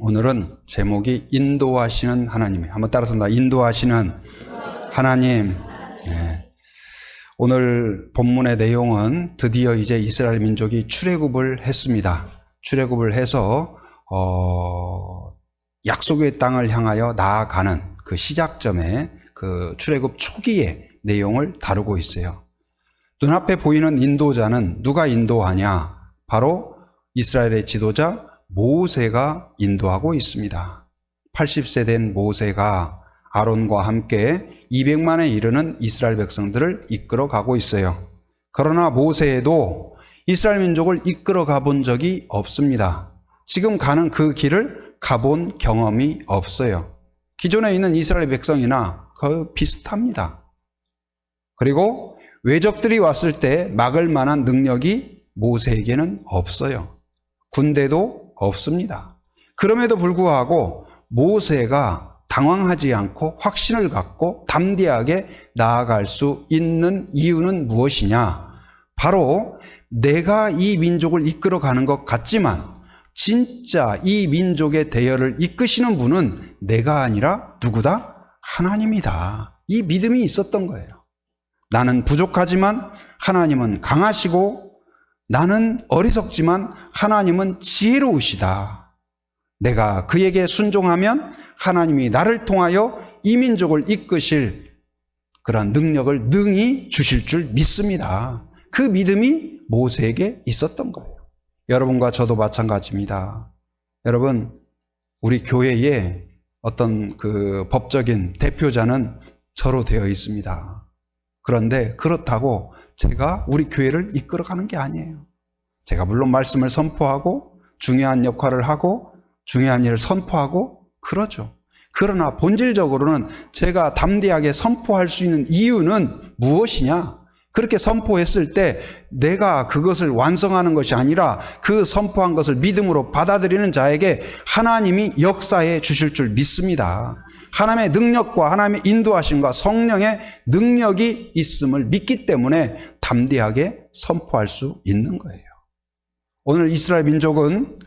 오늘은 제목이 인도하시는 하나님. 한번 따라서 인도하시는 하나님. 네. 오늘 본문의 내용은 드디어 이제 이스라엘 민족이 출애굽을 했습니다. 출애굽을 해서 약속의 땅을 향하여 나아가는 그 시작점에 그 출애굽 초기의 내용을 다루고 있어요. 눈앞에 보이는 인도자는 누가 인도하냐? 바로 이스라엘의 지도자 모세가 인도하고 있습니다. 80세 된 모세가 아론과 함께 200만에 이르는 이스라엘 백성들을 이끌어 가고 있어요. 그러나 모세도 이스라엘 민족을 이끌어 가본 적이 없습니다. 지금 가는 그 길을 가본 경험이 없어요. 기존에 있는 이스라엘 백성이나 거의 비슷합니다. 그리고 외적들이 왔을 때 막을 만한 능력이 모세에게는 없어요. 군대도 없습니다. 그럼에도 불구하고 모세가 당황하지 않고 확신을 갖고 담대하게 나아갈 수 있는 이유는 무엇이냐? 바로 내가 이 민족을 이끌어가는 것 같지만 진짜 이 민족의 대열을 이끄시는 분은 내가 아니라 누구다? 하나님이다. 이 믿음이 있었던 거예요. 나는 부족하지만 하나님은 강하시고 나는 어리석지만 하나님은 지혜로우시다. 내가 그에게 순종하면 하나님이 나를 통하여 이 민족을 이끄실 그런 능력을 능히 주실 줄 믿습니다. 그 믿음이 모세에게 있었던 거예요. 여러분과 저도 마찬가지입니다. 여러분, 우리 교회에 어떤 그 법적인 대표자는 저로 되어 있습니다. 그런데 그렇다고 제가 우리 교회를 이끌어가는 게 아니에요. 제가 물론 말씀을 선포하고 중요한 역할을 하고 중요한 일을 선포하고 그러죠. 그러나 본질적으로는 제가 담대하게 선포할 수 있는 이유는 무엇이냐? 그렇게 선포했을 때 내가 그것을 완성하는 것이 아니라 그 선포한 것을 믿음으로 받아들이는 자에게 하나님이 역사해 주실 줄 믿습니다. 하나님의 능력과 하나님의 인도하심과 성령의 능력이 있음을 믿기 때문에 담대하게 선포할 수 있는 거예요. 오늘 이스라엘 민족은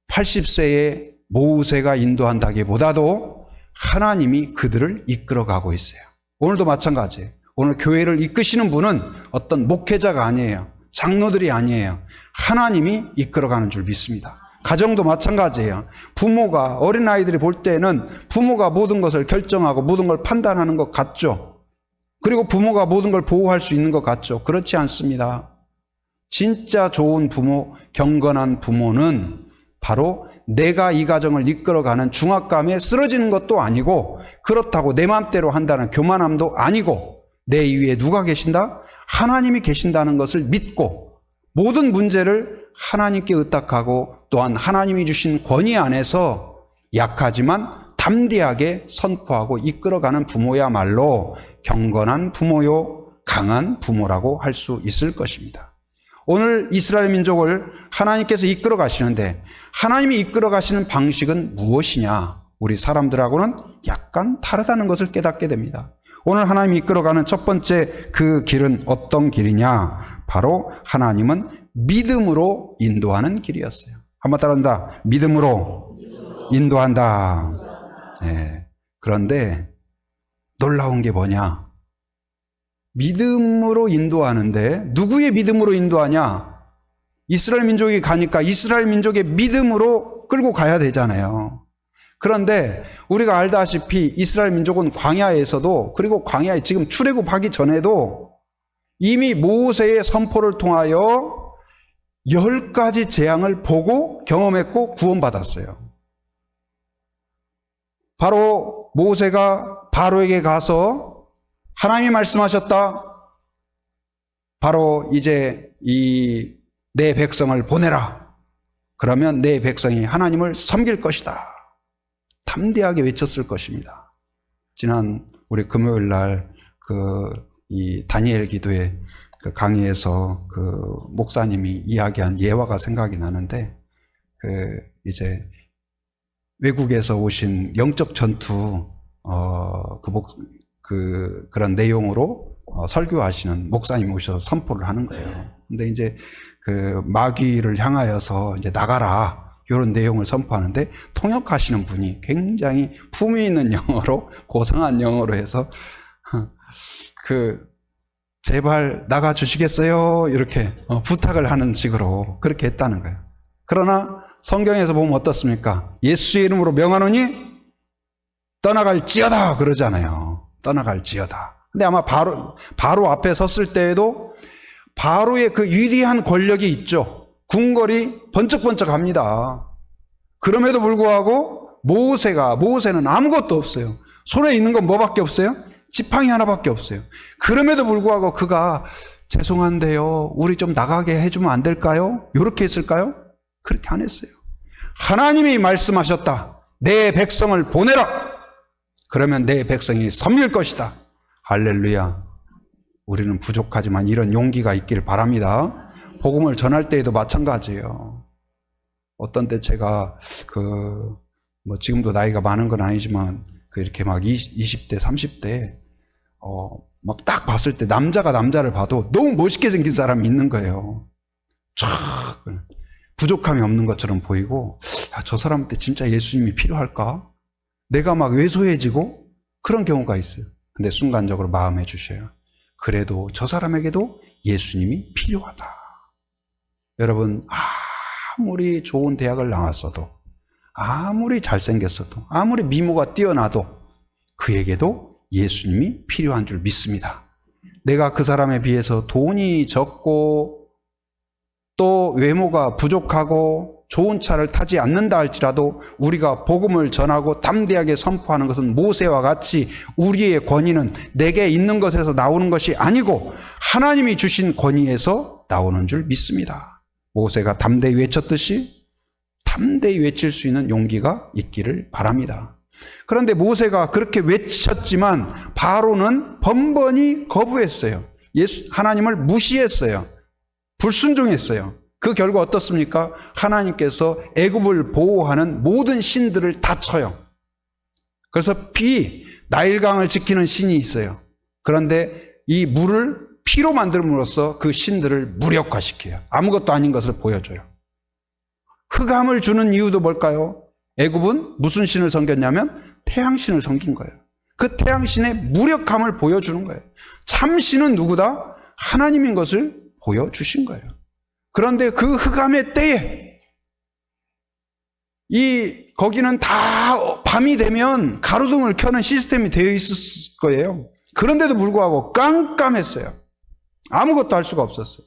80세의 모세가 인도한다기보다도 하나님이 그들을 이끌어가고 있어요. 오늘도 마찬가지예요. 오늘 교회를 이끄시는 분은 어떤 목회자가 아니에요. 장로들이 아니에요. 하나님이 이끌어가는 줄 믿습니다. 가정도 마찬가지예요. 부모가 어린아이들이 볼 때는 부모가 모든 것을 결정하고 모든 걸 판단하는 것 같죠. 그리고 부모가 모든 걸 보호할 수 있는 것 같죠. 그렇지 않습니다. 진짜 좋은 부모, 경건한 부모는 바로 내가 이 가정을 이끌어가는 중압감에 쓰러지는 것도 아니고 그렇다고 내 마음대로 한다는 교만함도 아니고 내 위에 누가 계신다? 하나님이 계신다는 것을 믿고 모든 문제를 하나님께 의탁하고 또한 하나님이 주신 권위 안에서 약하지만 담대하게 선포하고 이끌어가는 부모야말로 경건한 부모요, 강한 부모라고 할 수 있을 것입니다. 오늘 이스라엘 민족을 하나님께서 이끌어 가시는데 하나님이 이끌어 가시는 방식은 무엇이냐? 우리 사람들하고는 약간 다르다는 것을 깨닫게 됩니다. 오늘 하나님이 이끌어가는 첫 번째 그 길은 어떤 길이냐? 바로 하나님은 믿음으로 인도하는 길이었어요. 한번 따라한다. 믿음으로 인도한다. 네. 그런데 놀라운 게 뭐냐? 믿음으로 인도하는데 누구의 믿음으로 인도하냐? 이스라엘 민족이 가니까 이스라엘 민족의 믿음으로 끌고 가야 되잖아요. 그런데 우리가 알다시피 이스라엘 민족은 광야에서도 그리고 광야에 지금 출애굽하기 전에도 이미 모세의 선포를 통하여 10가지 재앙을 보고 경험했고 구원받았어요. 바로 모세가 바로에게 가서 하나님이 말씀하셨다. 바로 이제 이 내 백성을 보내라. 그러면 내 백성이 하나님을 섬길 것이다. 담대하게 외쳤을 것입니다. 지난 우리 금요일 날 이 다니엘 기도회 그 강의에서 그 목사님이 이야기한 예화가 생각이 나는데 이제 외국에서 오신 영적 전투 그런 내용으로 설교하시는 목사님 오셔서 선포를 하는 거예요. 근데 이제 그 마귀를 향하여서 이제 나가라. 이런 내용을 선포하는데 통역하시는 분이 굉장히 품위 있는 영어로, 고상한 영어로 해서 제발 나가 주시겠어요? 이렇게 부탁을 하는 식으로 그렇게 했다는 거예요. 그러나 성경에서 보면 어떻습니까? 예수의 이름으로 명하노니 떠나갈지어다 그러잖아요. 떠나갈지어다. 근데 아마 바로 앞에 섰을 때에도 바로의 그 위대한 권력이 있죠. 궁궐이 번쩍번쩍합니다. 그럼에도 불구하고 모세는 아무것도 없어요. 손에 있는 건 뭐밖에 없어요? 지팡이 하나밖에 없어요. 그럼에도 불구하고 그가 죄송한데요, 우리 좀 나가게 해주면 안 될까요? 이렇게 했을까요? 그렇게 안 했어요. 하나님이 말씀하셨다. 내 백성을 보내라. 그러면 내 백성이 섬길 것이다. 할렐루야. 우리는 부족하지만 이런 용기가 있기를 바랍니다. 복음을 전할 때에도 마찬가지예요. 어떤 때 제가 지금도 나이가 많은 건 아니지만 이렇게 막 20대, 30대 막 딱 봤을 때 남자가 남자를 봐도 너무 멋있게 생긴 사람이 있는 거예요. 쫙 부족함이 없는 것처럼 보이고, 저 사람한테 진짜 예수님이 필요할까? 내가 막 왜소해지고 그런 경우가 있어요. 근데 순간적으로 마음해 주셔요. 그래도 저 사람에게도 예수님이 필요하다. 여러분, 아무리 좋은 대학을 나왔어도, 아무리 잘생겼어도, 아무리 미모가 뛰어나도 그에게도 예수님이 필요한 줄 믿습니다. 내가 그 사람에 비해서 돈이 적고 또 외모가 부족하고 좋은 차를 타지 않는다 할지라도 우리가 복음을 전하고 담대하게 선포하는 것은 모세와 같이 우리의 권위는 내게 있는 것에서 나오는 것이 아니고 하나님이 주신 권위에서 나오는 줄 믿습니다. 모세가 담대히 외쳤듯이 담대히 외칠 수 있는 용기가 있기를 바랍니다. 그런데 모세가 그렇게 외쳤지만 바로는 번번이 거부했어요. 하나님을 무시했어요. 불순종했어요. 그 결과 어떻습니까? 하나님께서 애굽을 보호하는 모든 신들을 다 쳐요. 그래서 나일강을 지키는 신이 있어요. 그런데 이 물을 피로 만들므로써 그 신들을 무력화시켜요. 아무것도 아닌 것을 보여줘요. 흑암을 주는 이유도 뭘까요? 애굽은 무슨 신을 섬겼냐면 태양신을 섬긴 거예요. 그 태양신의 무력함을 보여주는 거예요. 참신은 누구다? 하나님인 것을 보여주신 거예요. 그런데 그 흑암의 때에 거기는 다 밤이 되면 가로등을 켜는 시스템이 되어 있을 거예요. 그런데도 불구하고 깜깜했어요. 아무것도 할 수가 없었어요.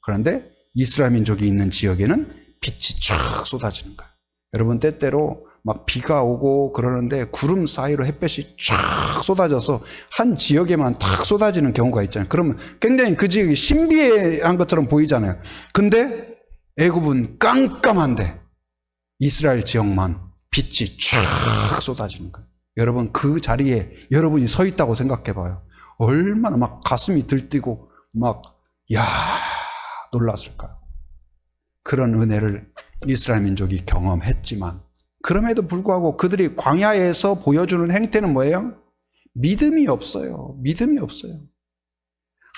그런데 이스라엘 민족이 있는 지역에는 빛이 쫙 쏟아지는 거예요. 여러분, 때때로 막 비가 오고 그러는데 구름 사이로 햇볕이 쫙 쏟아져서 한 지역에만 탁 쏟아지는 경우가 있잖아요. 그러면 굉장히 그 지역이 신비한 것처럼 보이잖아요. 근데 애굽은 깜깜한데 이스라엘 지역만 빛이 쫙 쏟아지는 거예요. 여러분, 그 자리에 여러분이 서 있다고 생각해 봐요. 얼마나 막 가슴이 들뜨고 막 놀랐을까요? 그런 은혜를 이스라엘 민족이 경험했지만 그럼에도 불구하고 그들이 광야에서 보여주는 행태는 뭐예요? 믿음이 없어요. 믿음이 없어요.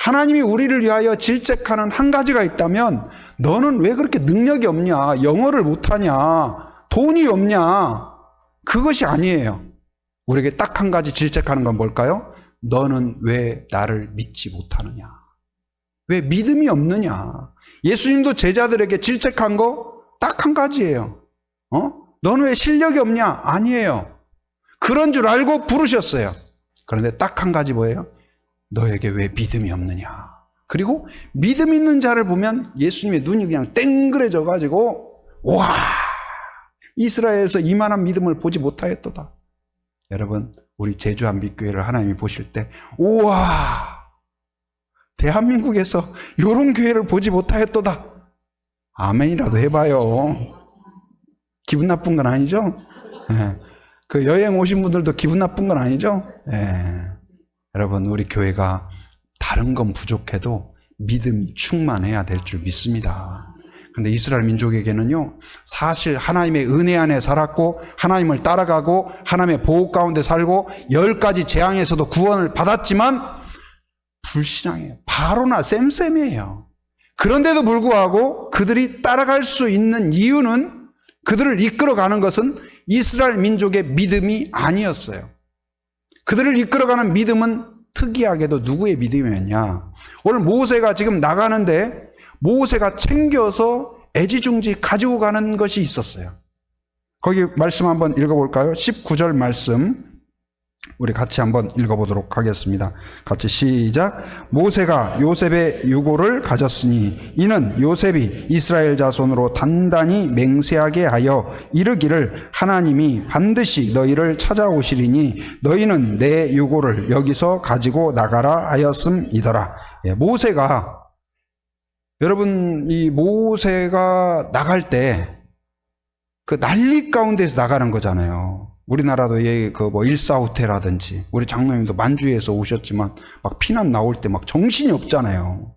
하나님이 우리를 위하여 질책하는 한 가지가 있다면 너는 왜 그렇게 능력이 없냐? 영어를 못하냐? 돈이 없냐? 그것이 아니에요. 우리에게 딱 한 가지 질책하는 건 뭘까요? 너는 왜 나를 믿지 못하느냐? 왜 믿음이 없느냐? 예수님도 제자들에게 질책한 거 딱 한 가지예요. 너는 왜 실력이 없냐? 아니에요. 그런 줄 알고 부르셨어요. 그런데 딱 한 가지 뭐예요? 너에게 왜 믿음이 없느냐? 그리고 믿음 있는 자를 보면 예수님의 눈이 그냥 땡그레져 가지고 와, 이스라엘에서 이만한 믿음을 보지 못하였도다. 여러분, 우리 제주 한빛교회를 하나님이 보실 때 우와, 대한민국에서 이런 교회를 보지 못하였도다. 아멘이라도 해봐요. 기분 나쁜 건 아니죠? 네. 그 여행 오신 분들도 기분 나쁜 건 아니죠? 네. 여러분, 우리 교회가 다른 건 부족해도 믿음이 충만해야 될 줄 믿습니다. 그런데 이스라엘 민족에게는요, 사실 하나님의 은혜 안에 살았고 하나님을 따라가고 하나님의 보호 가운데 살고 10가지 재앙에서도 구원을 받았지만 불신앙이에요. 바로나 쌤쌤이에요. 그런데도 불구하고 그들이 따라갈 수 있는 이유는 그들을 이끌어가는 것은 이스라엘 민족의 믿음이 아니었어요. 그들을 이끌어가는 믿음은 특이하게도 누구의 믿음이었냐? 오늘 모세가 지금 나가는데 모세가 챙겨서 애지중지 가지고 가는 것이 있었어요. 거기 말씀 한번 읽어볼까요? 19절 말씀 우리 같이 한번 읽어보도록 하겠습니다. 같이 시작. 모세가 요셉의 유고를 가졌으니 이는 요셉이 이스라엘 자손으로 단단히 맹세하게 하여 이르기를 하나님이 반드시 너희를 찾아오시리니 너희는 내 유고를 여기서 가지고 나가라 하였음이더라. 모세가, 여러분, 이 모세가 나갈 때 그 난리 가운데서 나가는 거잖아요. 우리나라도 일사후퇴라든지, 우리 장로님도 만주에서 오셨지만 막 피난 나올 때 막 정신이 없잖아요.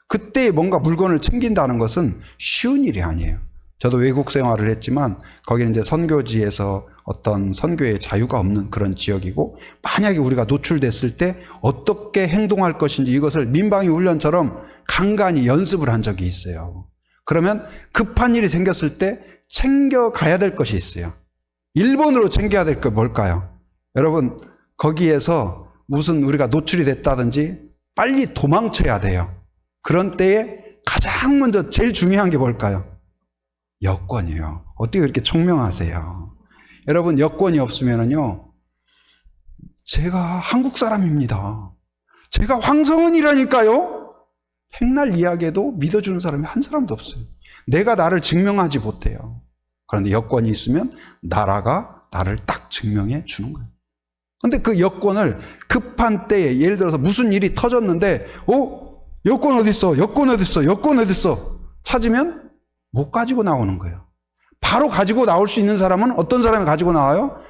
그때 뭔가 물건을 챙긴다는 것은 쉬운 일이 아니에요. 저도 외국 생활을 했지만 거기는 이제 선교지에서 어떤 선교의 자유가 없는 그런 지역이고, 만약에 우리가 노출됐을 때 어떻게 행동할 것인지 이것을 민방위 훈련처럼 간간히 연습을 한 적이 있어요. 그러면 급한 일이 생겼을 때 챙겨가야 될 것이 있어요. 1번으로 챙겨야 될 게 뭘까요? 여러분, 거기에서 무슨 우리가 노출이 됐다든지 빨리 도망쳐야 돼요. 그런 때에 가장 먼저 제일 중요한 게 뭘까요? 여권이에요. 어떻게 그렇게 총명하세요? 여러분, 여권이 없으면요, 제가 한국 사람입니다, 제가 황성은이라니까요, 백날 이야기해도 믿어주는 사람이 한 사람도 없어요. 내가 나를 증명하지 못해요. 그런데 여권이 있으면 나라가 나를 딱 증명해 주는 거예요. 그런데 그 여권을 급한 때에, 예를 들어서 무슨 일이 터졌는데 여권 어디 있어? 여권 어디 있어? 여권 어디 있어? 찾으면 못 가지고 나오는 거예요. 바로 가지고 나올 수 있는 사람은 어떤 사람이 가지고 나와요?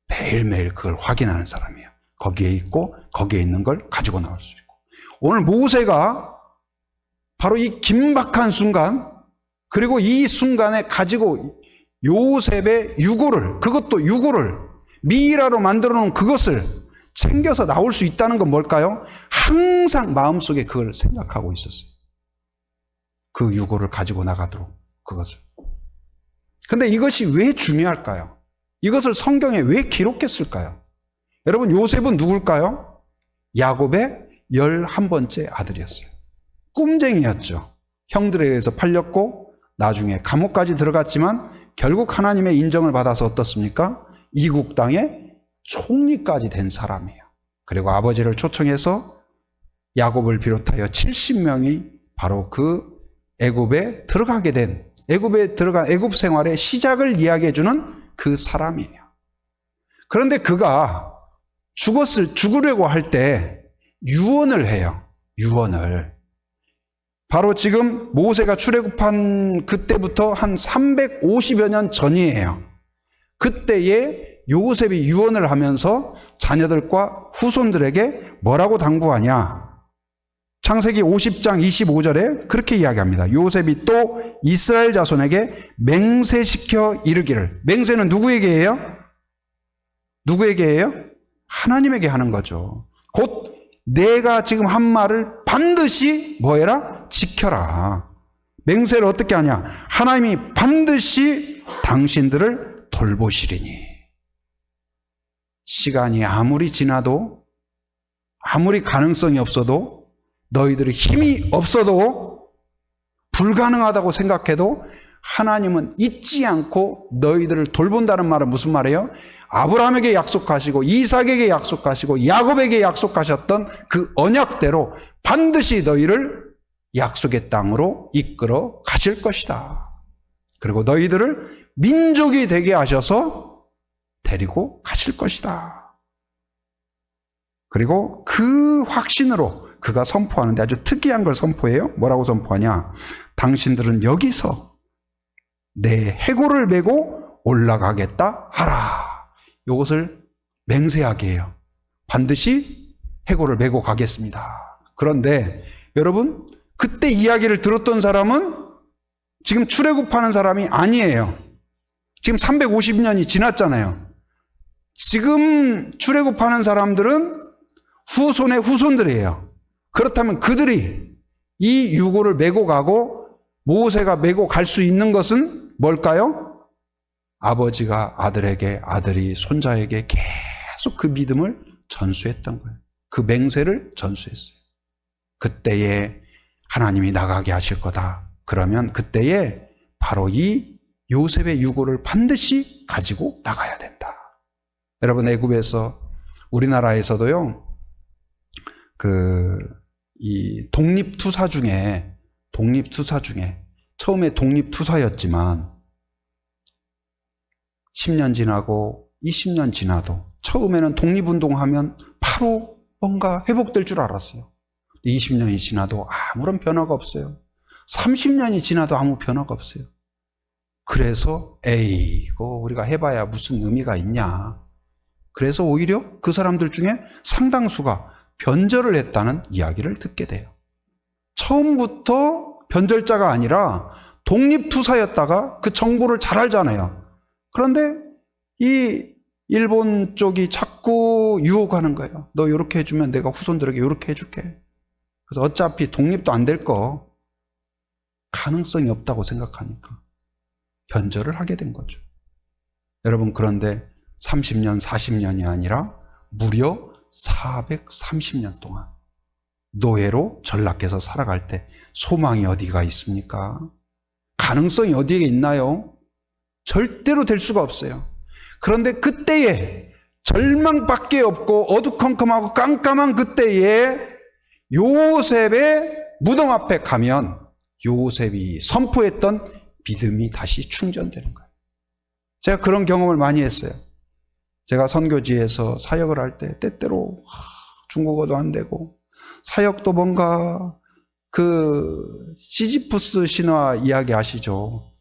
매일매일 그걸 확인하는 사람이에요. 거기에 있고 거기에 있는 걸 가지고 나올 수 있고. 오늘 모세가 바로 이 긴박한 순간, 그리고 이 순간에 가지고 요셉의 유고를, 그것도 유고를 미이라로 만들어 놓은 그것을 챙겨서 나올 수 있다는 건 뭘까요? 항상 마음속에 그걸 생각하고 있었어요. 그 유고를 가지고 나가도록, 그것을. 근데 이것이 왜 중요할까요? 이것을 성경에 왜 기록했을까요? 여러분, 요셉은 누굴까요? 야곱의 11번째 아들이었어요. 꿈쟁이였죠. 형들에 의해서 팔렸고 나중에 감옥까지 들어갔지만 결국 하나님의 인정을 받아서 어떻습니까? 이국 땅의 총리까지 된 사람이에요. 그리고 아버지를 초청해서 야곱을 비롯하여 70명이 바로 그 애굽에 들어가게 된, 애굽에 들어간 애굽 생활의 시작을 이야기해 주는 그 사람이에요. 그런데 그가 죽으려고 할 때 유언을 해요. 유언을. 바로 지금 모세가 출애굽한 그때부터 한 350여 년 전이에요. 그때에 요셉이 유언을 하면서 자녀들과 후손들에게 뭐라고 당부하냐? 창세기 50장 25절에 그렇게 이야기합니다. 요셉이 또 이스라엘 자손에게 맹세시켜 이르기를. 맹세는 누구에게 해요? 누구에게 해요? 하나님에게 하는 거죠. 곧 내가 지금 한 말을 반드시 뭐해라? 지켜라. 맹세를 어떻게 하냐? 하나님이 반드시 당신들을 돌보시리니. 시간이 아무리 지나도, 아무리 가능성이 없어도, 너희들의 힘이 없어도, 불가능하다고 생각해도 하나님은 잊지 않고 너희들을 돌본다는 말은 무슨 말이에요? 아브라함에게 약속하시고 이삭에게 약속하시고 야곱에게 약속하셨던 그 언약대로 반드시 너희를 약속의 땅으로 이끌어 가실 것이다. 그리고 너희들을 민족이 되게 하셔서 데리고 가실 것이다. 그리고 그 확신으로 그가 선포하는데 아주 특이한 걸 선포해요. 뭐라고 선포하냐? 당신들은 여기서 내 해골을 메고 올라가겠다 하라. 이것을 맹세하게 해요. 반드시 해골을 메고 가겠습니다. 그런데 여러분, 그때 이야기를 들었던 사람은 지금 출애굽하는 사람이 아니에요. 지금 350년이 지났잖아요. 지금 출애굽하는 사람들은 후손의 후손들이에요. 그렇다면 그들이 이 유고를 메고 가고 모세가 메고 갈 수 있는 것은 뭘까요? 아버지가 아들에게, 아들이 손자에게 계속 그 믿음을 전수했던 거예요. 그 맹세를 전수했어요. 그때에 하나님이 나가게 하실 거다. 그러면 그때에 바로 이 요셉의 유고를 반드시 가지고 나가야 된다. 여러분, 애굽에서, 우리나라에서도요, 이 독립투사 중에 처음에 독립투사였지만 10년 지나고 20년 지나도 처음에는 독립운동하면 바로 뭔가 회복될 줄 알았어요. 20년이 지나도 아무런 변화가 없어요. 30년이 지나도 아무 변화가 없어요. 그래서 이거 우리가 해봐야 무슨 의미가 있냐. 그래서 오히려 그 사람들 중에 상당수가 변절을 했다는 이야기를 듣게 돼요. 처음부터 변절자가 아니라 독립투사였다가 그 정보를 잘 알잖아요. 그런데 이 일본 쪽이 자꾸 유혹하는 거예요. 너 이렇게 해주면 내가 후손들에게 이렇게 해줄게. 그래서 어차피 독립도 안 될 거 가능성이 없다고 생각하니까 변절을 하게 된 거죠. 여러분, 그런데 30년, 40년이 아니라 무려 430년 동안 노예로 전락해서 살아갈 때 소망이 어디가 있습니까? 가능성이 어디에 있나요? 절대로 될 수가 없어요. 그런데 그때에 절망밖에 없고 어두컴컴하고 깜깜한 그때에 요셉의 무덤 앞에 가면 요셉이 선포했던 믿음이 다시 충전되는 거예요. 제가 그런 경험을 많이 했어요. 제가 선교지에서 사역을 할 때 때때로 중국어도 안 되고 사역도 뭔가 시지푸스 신화 이야기 아시죠?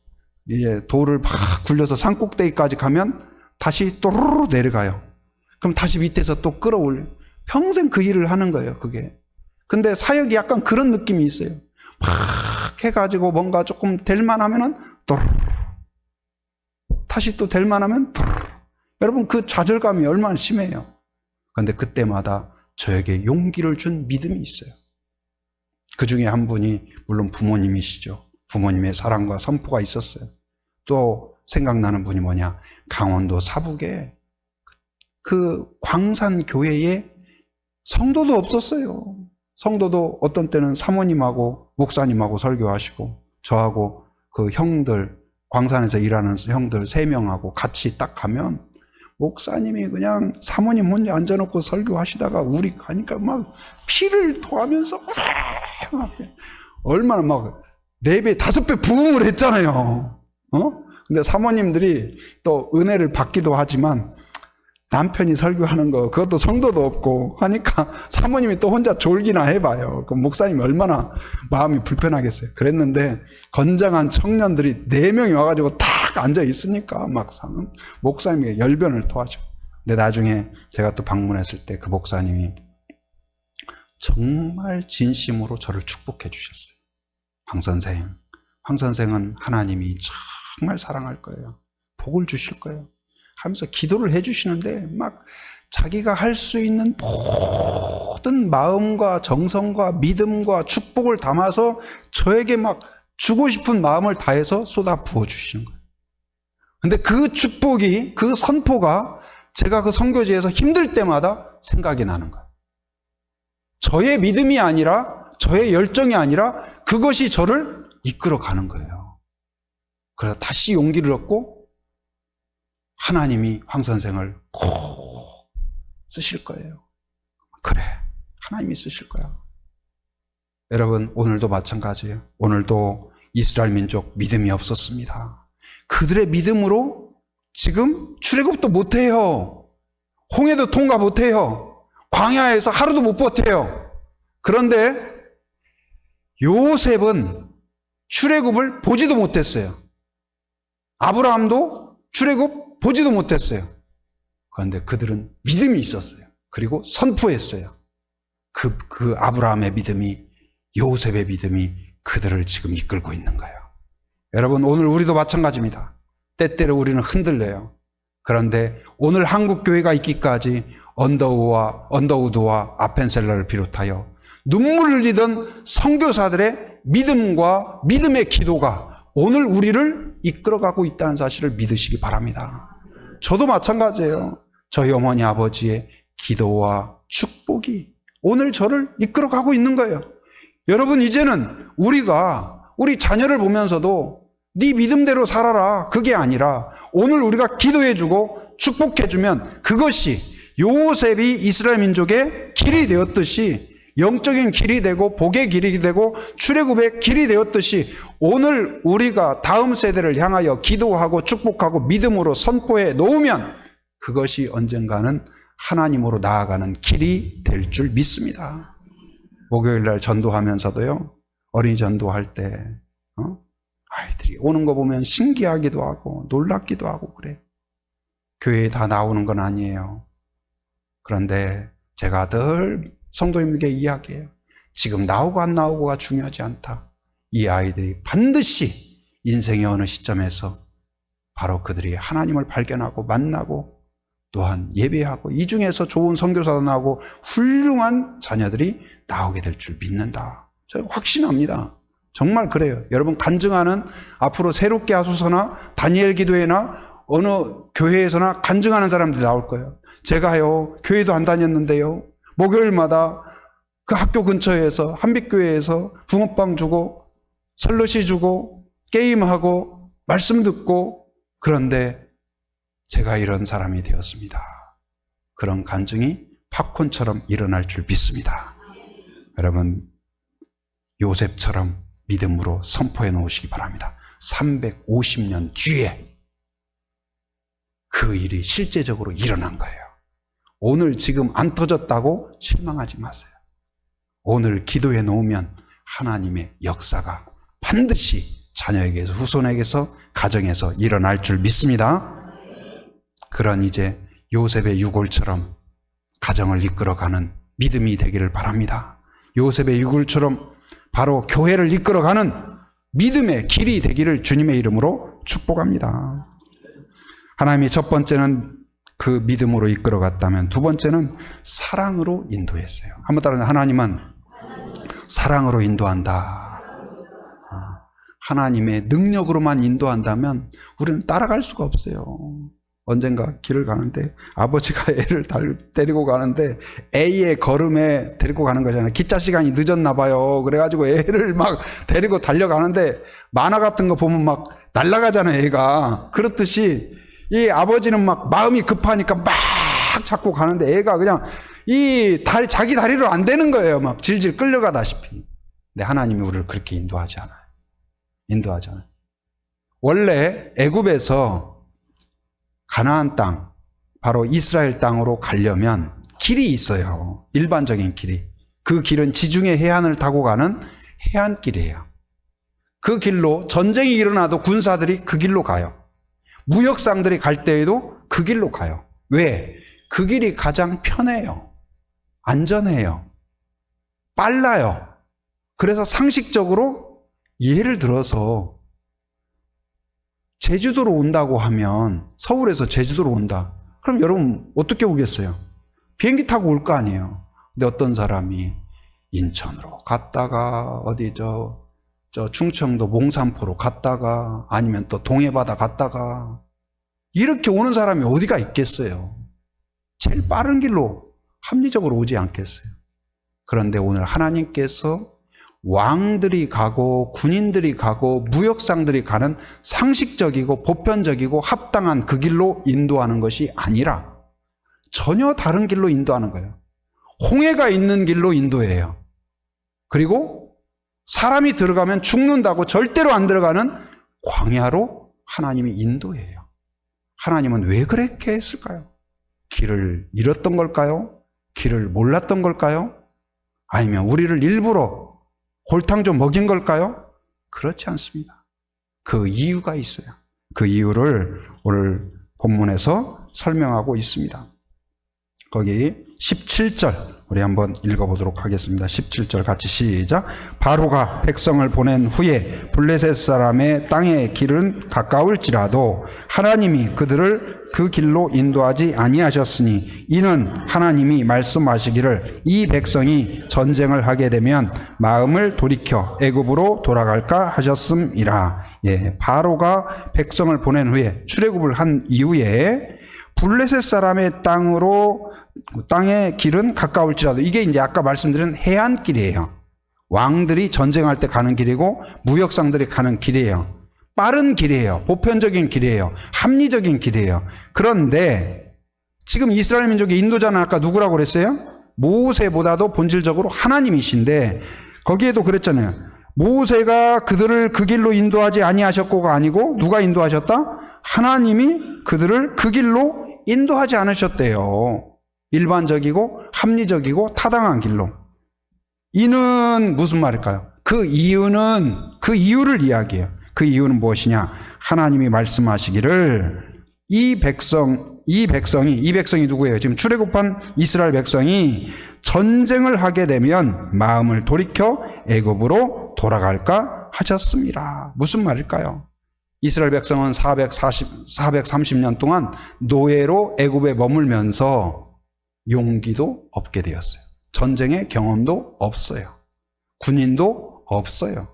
이제 돌을 막 굴려서 산 꼭대기까지 가면 다시 또르르 내려가요. 그럼 다시 밑에서 또 끌어올려. 평생 그 일을 하는 거예요, 그게. 근데 사역이 약간 그런 느낌이 있어요. 막 해가지고 뭔가 조금 될만 하면은 또르르. 다시 또 될만 하면 또르르. 여러분, 그 좌절감이 얼마나 심해요. 그런데 그때마다 저에게 용기를 준 믿음이 있어요. 그 중에 한 분이 물론 부모님이시죠. 부모님의 사랑과 선포가 있었어요. 또 생각나는 분이 뭐냐, 강원도 사북에 그 광산교회에 성도도 없었어요. 성도도 어떤 때는 사모님하고 목사님하고 설교하시고 저하고 그 형들, 광산에서 일하는 형들 3명하고 같이 딱 가면 목사님이 그냥 사모님 혼자 앉아놓고 설교하시다가 우리 가니까 막 피를 토하면서 얼마나 막 4배, 5배 부흥을 했잖아요. 근데 사모님들이 또 은혜를 받기도 하지만 남편이 설교하는 거 그것도 성도도 없고 하니까 사모님이 또 혼자 졸기나 해봐요. 그럼 목사님이 얼마나 마음이 불편하겠어요. 그랬는데 건장한 청년들이 4명이 와가지고 탁 앉아 있으니까 막상 목사님에게 열변을 토하죠. 근데 나중에 제가 또 방문했을 때 그 목사님이 정말 진심으로 저를 축복해 주셨어요. 황 선생은 하나님이 정말 사랑할 거예요. 복을 주실 거예요. 하면서 기도를 해주시는데 막 자기가 할 수 있는 모든 마음과 정성과 믿음과 축복을 담아서 저에게 막 주고 싶은 마음을 다해서 쏟아 부어주시는 거예요. 근데 그 축복이, 그 선포가 제가 그 선교지에서 힘들 때마다 생각이 나는 거예요. 저의 믿음이 아니라, 저의 열정이 아니라 그것이 저를 이끌어 가는 거예요. 그래서 다시 용기를 얻고 하나님이 황 선생을 꼭 쓰실 거예요. 그래, 하나님이 쓰실 거야. 여러분, 오늘도 마찬가지예요. 오늘도 이스라엘 민족 믿음이 없었습니다. 그들의 믿음으로 지금 출애굽도 못해요. 홍해도 통과 못해요. 광야에서 하루도 못 버텨요. 그런데 요셉은 출애굽을 보지도 못했어요. 아브라함도 출애굽 보지도 못했어요. 그런데 그들은 믿음이 있었어요. 그리고 선포했어요. 그 아브라함의 믿음이, 요셉의 믿음이 그들을 지금 이끌고 있는 거예요. 여러분, 오늘 우리도 마찬가지입니다. 때때로 우리는 흔들려요. 그런데 오늘 한국교회가 있기까지 언더우드와 아펜셀러를 비롯하여 눈물을 흘리던 선교사들의 믿음과 믿음의 기도가 오늘 우리를 이끌어가고 있다는 사실을 믿으시기 바랍니다. 저도 마찬가지예요. 저희 어머니 아버지의 기도와 축복이 오늘 저를 이끌어가고 있는 거예요. 여러분, 이제는 우리가 우리 자녀를 보면서도 네 믿음대로 살아라, 그게 아니라 오늘 우리가 기도해주고 축복해주면 그것이 요셉이 이스라엘 민족의 길이 되었듯이, 영적인 길이 되고 복의 길이 되고 출애굽의 길이 되었듯이, 오늘 우리가 다음 세대를 향하여 기도하고 축복하고 믿음으로 선포해 놓으면 그것이 언젠가는 하나님으로 나아가는 길이 될 줄 믿습니다. 목요일 날 전도하면서도요, 어린이 전도할 때 아이들이 오는 거 보면 신기하기도 하고 놀랍기도 하고 그래요. 교회에 다 나오는 건 아니에요. 그런데 제가 늘 성도님에게 이야기해요. 지금 나오고 안 나오고가 중요하지 않다. 이 아이들이 반드시 인생의 어느 시점에서 바로 그들이 하나님을 발견하고 만나고 또한 예배하고 이 중에서 좋은 선교사도 나오고 훌륭한 자녀들이 나오게 될 줄 믿는다. 저는 확신합니다. 정말 그래요. 여러분, 간증하는, 앞으로 새롭게 하소서나 다니엘 기도회나 어느 교회에서나 간증하는 사람들이 나올 거예요. 제가요, 교회도 안 다녔는데요, 목요일마다 그 학교 근처에서 한빛교회에서 붕어빵 주고 설러시 주고 게임하고 말씀 듣고, 그런데 제가 이런 사람이 되었습니다. 그런 간증이 팝콘처럼 일어날 줄 믿습니다. 여러분, 요셉처럼 믿음으로 선포해 놓으시기 바랍니다. 350년 뒤에 그 일이 실제적으로 일어난 거예요. 오늘 지금 안 터졌다고 실망하지 마세요. 오늘 기도해 놓으면 하나님의 역사가 반드시 자녀에게서, 후손에게서, 가정에서 일어날 줄 믿습니다. 그런 이제 요셉의 유골처럼 가정을 이끌어가는 믿음이 되기를 바랍니다. 요셉의 유골처럼 바로 교회를 이끌어가는 믿음의 길이 되기를 주님의 이름으로 축복합니다. 하나님이 첫 번째는 그 믿음으로 이끌어갔다면, 두 번째는 사랑으로 인도했어요. 한번 따라서, 하나님은 사랑으로 인도한다. 하나님의 능력으로만 인도한다면 우리는 따라갈 수가 없어요. 언젠가 길을 가는데 아버지가 애를 데리고 가는데 A의 걸음에 데리고 가는 거잖아요. 기차 시간이 늦었나 봐요. 그래가지고 애를 막 데리고 달려가는데 만화 같은 거 보면 막 날아가잖아요, 애가. 그렇듯이 이 아버지는 막 마음이 급하니까 막 잡고 가는데 애가 그냥 자기 다리로 안 되는 거예요. 막 질질 끌려가다시피. 근데 하나님이 우리를 그렇게 인도하지 않아요. 원래 애굽에서 가나안 땅, 바로 이스라엘 땅으로 가려면 길이 있어요. 일반적인 길이. 그 길은 지중해 해안을 타고 가는 해안길이에요. 그 길로 전쟁이 일어나도 군사들이 그 길로 가요. 무역상들이 갈 때에도 그 길로 가요. 왜? 그 길이 가장 편해요. 안전해요. 빨라요. 그래서 상식적으로, 예를 들어서 제주도로 온다고 하면, 서울에서 제주도로 온다. 그럼 여러분 어떻게 오겠어요? 비행기 타고 올 거 아니에요. 근데 어떤 사람이 인천으로 갔다가 어디 저 충청도 몽산포로 갔다가 아니면 또 동해바다 갔다가 이렇게 오는 사람이 어디가 있겠어요? 제일 빠른 길로 합리적으로 오지 않겠어요? 그런데 오늘 하나님께서 왕들이 가고 군인들이 가고 무역상들이 가는 상식적이고 보편적이고 합당한 그 길로 인도하는 것이 아니라 전혀 다른 길로 인도하는 거예요. 홍해가 있는 길로 인도해요. 그리고 사람이 들어가면 죽는다고 절대로 안 들어가는 광야로 하나님이 인도해요. 하나님은 왜 그렇게 했을까요? 길을 잃었던 걸까요? 길을 몰랐던 걸까요? 아니면 우리를 일부러 골탕 좀 먹인 걸까요? 그렇지 않습니다. 그 이유가 있어요. 그 이유를 오늘 본문에서 설명하고 있습니다. 거기 17절 우리 한번 읽어보도록 하겠습니다. 17절 같이 시작. 바로가 백성을 보낸 후에 블레셋 사람의 땅의 길은 가까울지라도 하나님이 그들을 그 길로 인도하지 아니하셨으니 이는 하나님이 말씀하시기를 이 백성이 전쟁을 하게 되면 마음을 돌이켜 애굽으로 돌아갈까 하셨음이라. 바로가 백성을 보낸 후에 출애굽을 한 이후에 블레셋 사람의 땅의 길은 가까울지라도, 이게 이제 아까 말씀드린 해안길이에요. 왕들이 전쟁할 때 가는 길이고 무역상들이 가는 길이에요. 빠른 길이에요. 보편적인 길이에요. 합리적인 길이에요. 그런데 지금 이스라엘 민족의 인도자는 아까 누구라고 그랬어요? 모세보다도 본질적으로 하나님이신데, 거기에도 그랬잖아요. 모세가 그들을 그 길로 인도하지 아니하셨고가 아니고 누가 인도하셨다? 하나님이 그들을 그 길로 인도하지 않으셨대요. 일반적이고 합리적이고 타당한 길로. 이는 무슨 말일까요? 그 이유를 이야기해요. 그 이유는 무엇이냐? 하나님이 말씀하시기를 이 백성이 누구예요? 지금 출애굽한 이스라엘 백성이 전쟁을 하게 되면 마음을 돌이켜 애굽으로 돌아갈까 하셨습니다. 무슨 말일까요? 이스라엘 백성은 430년 동안 노예로 애굽에 머물면서 용기도 없게 되었어요. 전쟁의 경험도 없어요. 군인도 없어요.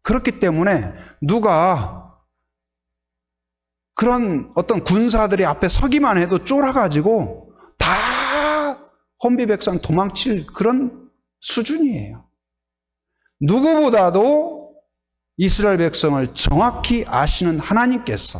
그렇기 때문에 누가 그런 어떤 군사들이 앞에 서기만 해도 쫄아가지고 다 혼비백산 도망칠 그런 수준이에요. 누구보다도 이스라엘 백성을 정확히 아시는 하나님께서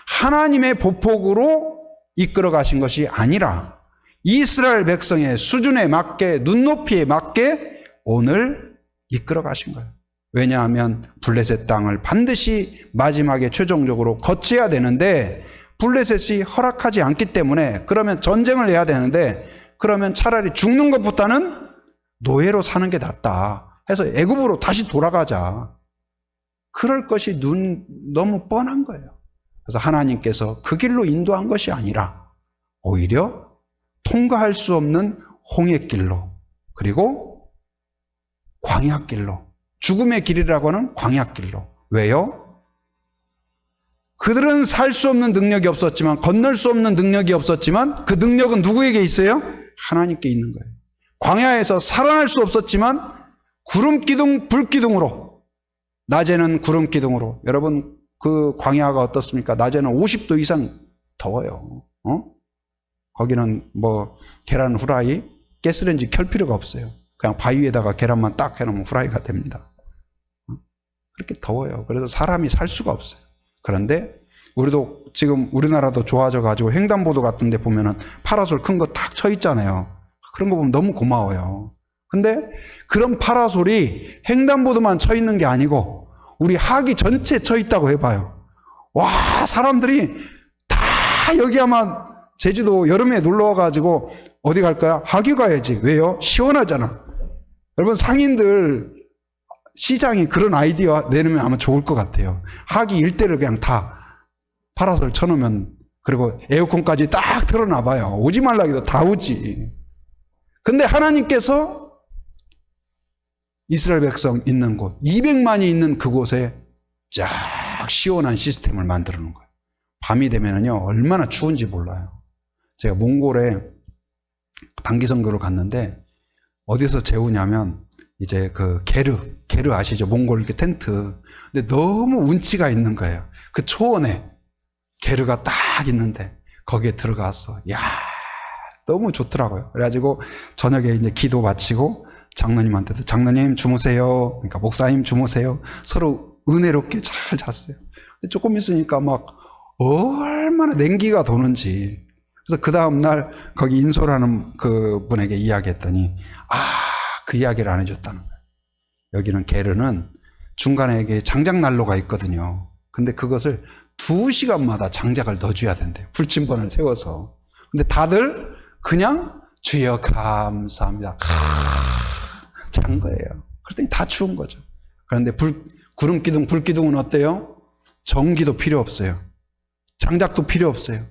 하나님의 보폭으로 이끌어 가신 것이 아니라 이스라엘 백성의 수준에 맞게, 눈높이에 맞게 오늘 이끌어 가신 거예요. 왜냐하면 블레셋 땅을 반드시 마지막에 최종적으로 거쳐야 되는데 블레셋이 허락하지 않기 때문에, 그러면 전쟁을 해야 되는데 그러면 차라리 죽는 것보다는 노예로 사는 게 낫다 해서 애굽으로 다시 돌아가자. 그럴 것이 너무 뻔한 거예요. 그래서 하나님께서 그 길로 인도한 것이 아니라 오히려 통과할 수 없는 홍해길로, 그리고 광야길로, 죽음의 길이라고 하는 광야길로. 왜요? 그들은 살 수 없는 능력이 없었지만, 건널 수 없는 능력이 없었지만 그 능력은 누구에게 있어요? 하나님께 있는 거예요. 광야에서 살아날 수 없었지만 구름기둥, 불기둥으로, 낮에는 구름기둥으로. 여러분, 그 광야가 어떻습니까? 낮에는 50도 이상 더워요. 거기는 뭐 계란 후라이, 가스레인지 켤 필요가 없어요. 그냥 바위 위에다가 계란만 딱 해놓으면 후라이가 됩니다. 그렇게 더워요. 그래서 사람이 살 수가 없어요. 그런데 우리도 지금 우리나라도 좋아져 가지고 횡단보도 같은 데 보면은 파라솔 큰 거 딱 쳐 있잖아요. 그런 거 보면 너무 고마워요. 근데 그런 파라솔이 횡단보도만 쳐 있는 게 아니고 우리 하기 전체 쳐 있다고 해봐요. 와, 사람들이 다 여기 아마 제주도 여름에 놀러 와가지고 어디 갈까요? 하기 가야지. 왜요? 시원하잖아. 여러분, 상인들 시장이 그런 아이디어 내놓으면 아마 좋을 것 같아요. 하기 일대를 그냥 다 파라솔 쳐놓으면, 그리고 에어컨까지 딱 틀어놔봐요. 오지 말라 해도 다 오지. 근데 하나님께서 이스라엘 백성 있는 곳, 200만이 있는 그곳에 쫙 시원한 시스템을 만들어 놓은 거예요. 밤이 되면은요, 얼마나 추운지 몰라요. 제가 몽골에 단기 선교를 갔는데 어디서 재우냐면 이제 그 게르 아시죠? 몽골 이렇게 텐트. 근데 너무 운치가 있는 거예요. 그 초원에 게르가 딱 있는데 거기에 들어갔어. 야, 너무 좋더라고요. 그래가지고 저녁에 이제 기도 마치고 장로님한테도, 장로님 주무세요. 그러니까 목사님 주무세요. 서로 은혜롭게 잘 잤어요. 근데 조금 있으니까 막 얼마나 냉기가 도는지. 그래서 그 다음날 거기 인솔하는 그 분에게 이야기했더니, 그 이야기를 안 해줬다는 거예요. 여기는 게르는 중간에 이게 장작난로가 있거든요. 근데 그것을 2시간마다 장작을 넣어줘야 된대요. 불침번을 세워서. 근데 다들 그냥 주여 감사합니다. 잔 거예요. 그랬더니 다 추운 거죠. 그런데 구름기둥, 불기둥은 어때요? 전기도 필요 없어요. 장작도 필요 없어요.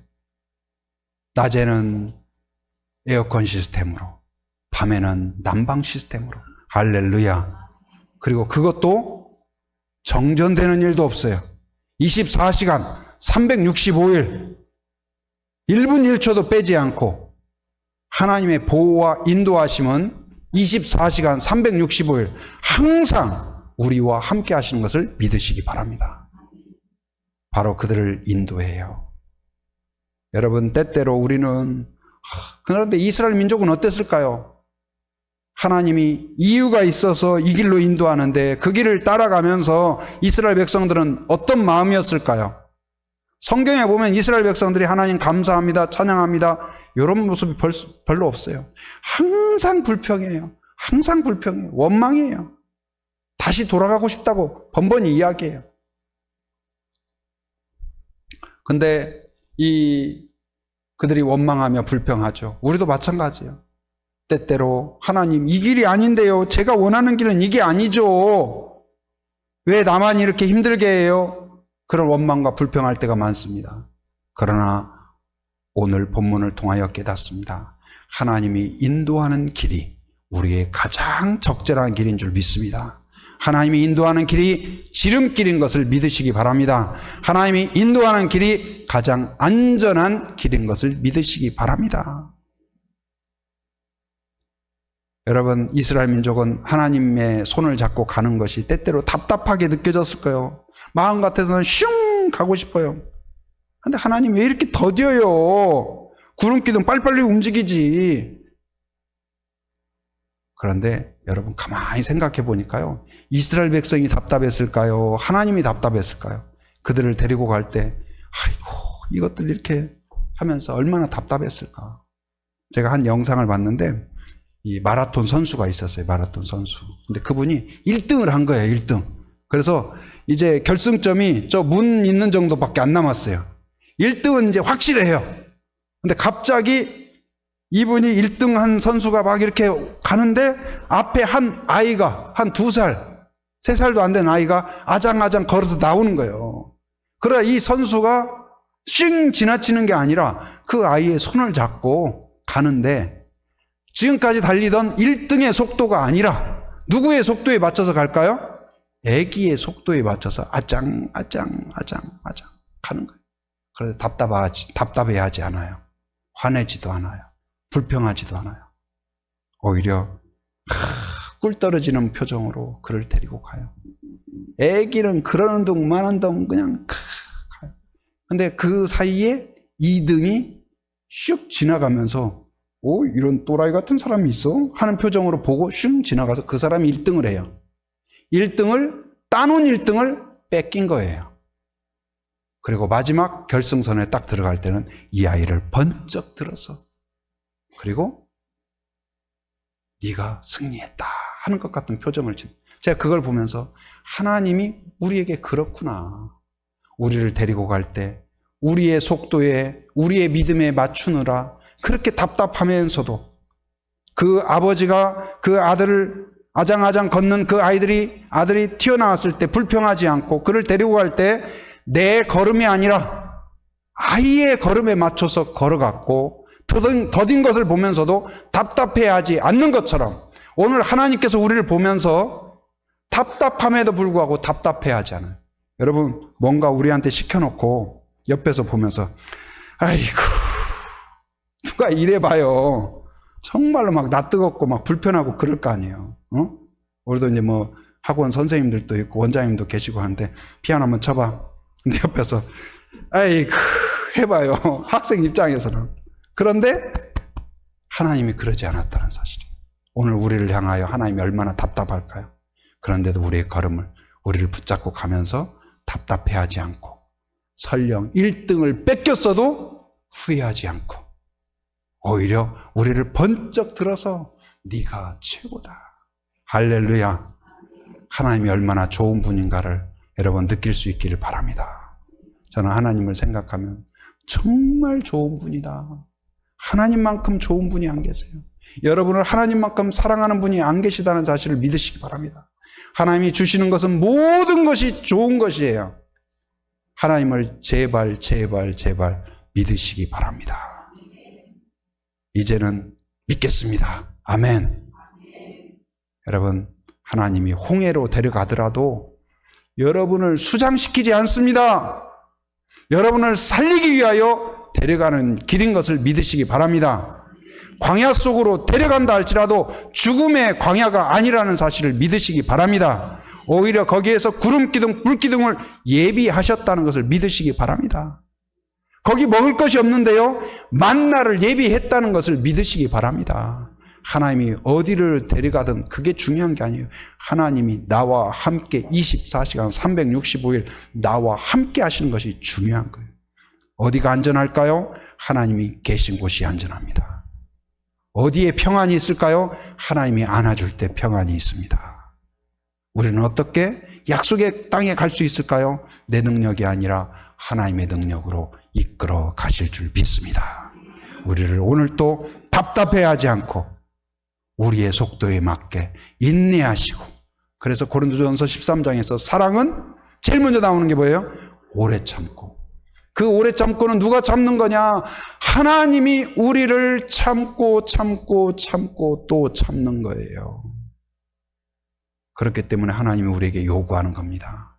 낮에는 에어컨 시스템으로, 밤에는 난방 시스템으로. 할렐루야. 그리고 그것도 정전되는 일도 없어요. 24시간 365일 1분 1초도 빼지 않고 하나님의 보호와 인도하심은 24시간 365일 항상 우리와 함께 하시는 것을 믿으시기 바랍니다. 바로 그들을 인도해요. 여러분, 때때로 우리는 그런데 이스라엘 민족은 어땠을까요? 하나님이 이유가 있어서 이 길로 인도하는데 그 길을 따라가면서 이스라엘 백성들은 어떤 마음이었을까요? 성경에 보면 이스라엘 백성들이 하나님 감사합니다, 찬양합니다, 이런 모습이 별로 없어요. 항상 불평해요. 항상 불평해요. 원망해요. 다시 돌아가고 싶다고 번번이 이야기해요. 근데 그들이 원망하며 불평하죠. 우리도 마찬가지예요. 때때로 하나님, 이 길이 아닌데요. 제가 원하는 길은 이게 아니죠. 왜 나만 이렇게 힘들게 해요? 그런 원망과 불평할 때가 많습니다. 그러나 오늘 본문을 통하여 깨닫습니다. 하나님이 인도하는 길이 우리의 가장 적절한 길인 줄 믿습니다. 하나님이 인도하는 길이 지름길인 것을 믿으시기 바랍니다. 하나님이 인도하는 길이 가장 안전한 길인 것을 믿으시기 바랍니다. 여러분, 이스라엘 민족은 하나님의 손을 잡고 가는 것이 때때로 답답하게 느껴졌을 거예요. 마음 같아서는 슝 가고 싶어요. 근데 하나님 왜 이렇게 더뎌요? 구름기둥 빨리빨리 움직이지. 그런데 여러분, 가만히 생각해 보니까요, 이스라엘 백성이 답답했을까요? 하나님이 답답했을까요? 그들을 데리고 갈 때 아이고, 이것들 이렇게 하면서 얼마나 답답했을까. 제가 한 영상을 봤는데 이 마라톤 선수가 있었어요. 마라톤 선수. 근데 그분이 1등을 한 거예요. 1등. 그래서 이제 결승점이 저 문 있는 정도밖에 안 남았어요. 1등은 이제 확실해요. 근데 갑자기 이분이 1등 한 선수가 막 이렇게 가는데 앞에 한 아이가 한 2살, 3살도 안 된 아이가 아장아장 걸어서 나오는 거예요. 그러나 이 선수가 쉥 지나치는 게 아니라 그 아이의 손을 잡고 가는데 지금까지 달리던 1등의 속도가 아니라 누구의 속도에 맞춰서 갈까요? 애기의 속도에 맞춰서 아장 가는 거예요. 그래서 답답해하지 않아요. 화내지도 않아요. 불평하지도 않아요. 오히려 꿀 떨어지는 표정으로 그를 데리고 가요. 애기는 그러는 둥 마는 둥 그냥 가요. 근데 그 사이에 2등이 슉 지나가면서 오, 이런 또라이 같은 사람이 있어? 하는 표정으로 보고 슝 지나가서 그 사람이 1등을 해요. 따놓은 1등을 뺏긴 거예요. 그리고 마지막 결승선에 딱 들어갈 때는 이 아이를 번쩍 들어서 그리고 네가 승리했다 하는 것 같은 표정을 지는. 제가 그걸 보면서 하나님이 우리에게 그렇구나. 우리를 데리고 갈 때 우리의 속도에 우리의 믿음에 맞추느라 그렇게 답답하면서도 그 아버지가 그 아들을 아장아장 걷는 그 아들이 튀어나왔을 때 불평하지 않고 그를 데리고 갈 때 내 걸음이 아니라 아이의 걸음에 맞춰서 걸어갔고 더딘 것을 보면서도 답답해하지 않는 것처럼 오늘 하나님께서 우리를 보면서 답답함에도 불구하고 답답해하지 않아요. 여러분, 뭔가 우리한테 시켜놓고 옆에서 보면서 아이고 누가 이래봐요. 정말로 막 낯뜨겁고 막 불편하고 그럴 거 아니에요. 우리도 이제 뭐 학원 선생님들도 있고 원장님도 계시고 하는데 피아노 한번 쳐봐. 근데 옆에서 아이고 해봐요. 학생 입장에서는. 그런데 하나님이 그러지 않았다는 사실이에요. 오늘 우리를 향하여 하나님이 얼마나 답답할까요? 그런데도 우리의 걸음을 우리를 붙잡고 가면서 답답해하지 않고 설령 1등을 뺏겼어도 후회하지 않고 오히려 우리를 번쩍 들어서 네가 최고다. 할렐루야. 하나님이 얼마나 좋은 분인가를 여러분 느낄 수 있기를 바랍니다. 저는 하나님을 생각하면 정말 좋은 분이다. 하나님만큼 좋은 분이 안 계세요. 여러분을 하나님만큼 사랑하는 분이 안 계시다는 사실을 믿으시기 바랍니다. 하나님이 주시는 것은 모든 것이 좋은 것이에요. 하나님을 제발 믿으시기 바랍니다. 이제는 믿겠습니다. 아멘. 여러분, 하나님이 홍해로 데려가더라도 여러분을 수장시키지 않습니다. 여러분을 살리기 위하여 데려가는 길인 것을 믿으시기 바랍니다. 광야 속으로 데려간다 할지라도 죽음의 광야가 아니라는 사실을 믿으시기 바랍니다. 오히려 거기에서 구름기둥, 불기둥을 예비하셨다는 것을 믿으시기 바랍니다. 거기 먹을 것이 없는데요, 만나를 예비했다는 것을 믿으시기 바랍니다. 하나님이 어디를 데려가든 그게 중요한 게 아니에요. 하나님이 나와 함께 24시간 365일 나와 함께 하시는 것이 중요한 거예요. 어디가 안전할까요? 하나님이 계신 곳이 안전합니다. 어디에 평안이 있을까요? 하나님이 안아줄 때 평안이 있습니다. 우리는 어떻게 약속의 땅에 갈 수 있을까요? 내 능력이 아니라 하나님의 능력으로 이끌어 가실 줄 믿습니다. 우리를 오늘 또 답답해하지 않고 우리의 속도에 맞게 인내하시고, 그래서 고린도전서 13장에서 사랑은 제일 먼저 나오는 게 뭐예요? 오래 참고. 그 오래 참고는 누가 참는 거냐? 하나님이 우리를 참고 또 참는 거예요. 그렇기 때문에 하나님이 우리에게 요구하는 겁니다.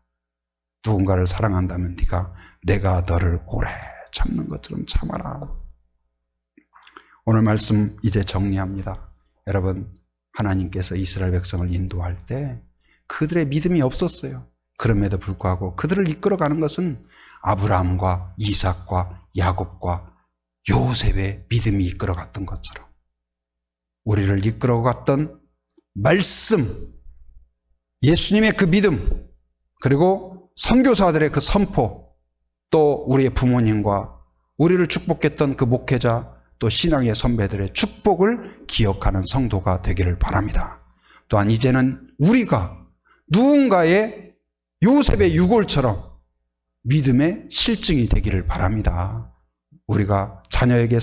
누군가를 사랑한다면 내가 너를 오래 참는 것처럼 참아라. 오늘 말씀 이제 정리합니다. 여러분, 하나님께서 이스라엘 백성을 인도할 때 그들의 믿음이 없었어요. 그럼에도 불구하고 그들을 이끌어가는 것은 아브라함과 이삭과 야곱과 요셉의 믿음이 이끌어갔던 것처럼 우리를 이끌어갔던 말씀, 예수님의 그 믿음, 그리고 선교사들의 그 선포, 또 우리의 부모님과 우리를 축복했던 그 목회자, 또 신앙의 선배들의 축복을 기억하는 성도가 되기를 바랍니다. 또한 이제는 우리가 누군가의 요셉의 유골처럼 믿음의 실증이 되기를 바랍니다. 우리가 자녀에게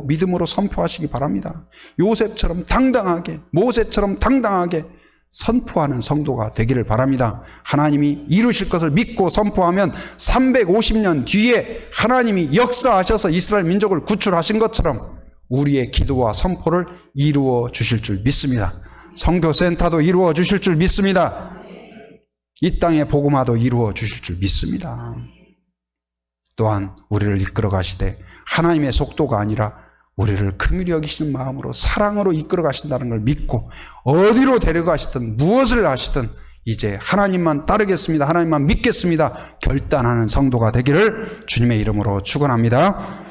믿음으로 선포하시기 바랍니다. 요셉처럼 당당하게, 모세처럼 당당하게 선포하는 성도가 되기를 바랍니다. 하나님이 이루실 것을 믿고 선포하면 350년 뒤에 하나님이 역사하셔서 이스라엘 민족을 구출하신 것처럼 우리의 기도와 선포를 이루어 주실 줄 믿습니다. 선교센터도 이루어 주실 줄 믿습니다. 이 땅의 복음화도 이루어 주실 줄 믿습니다. 또한 우리를 이끌어 가시되 하나님의 속도가 아니라 우리를 긍휼히 여기시는 마음으로 사랑으로 이끌어 가신다는 걸 믿고 어디로 데려가시든 무엇을 하시든 이제 하나님만 따르겠습니다, 하나님만 믿겠습니다 결단하는 성도가 되기를 주님의 이름으로 축원합니다.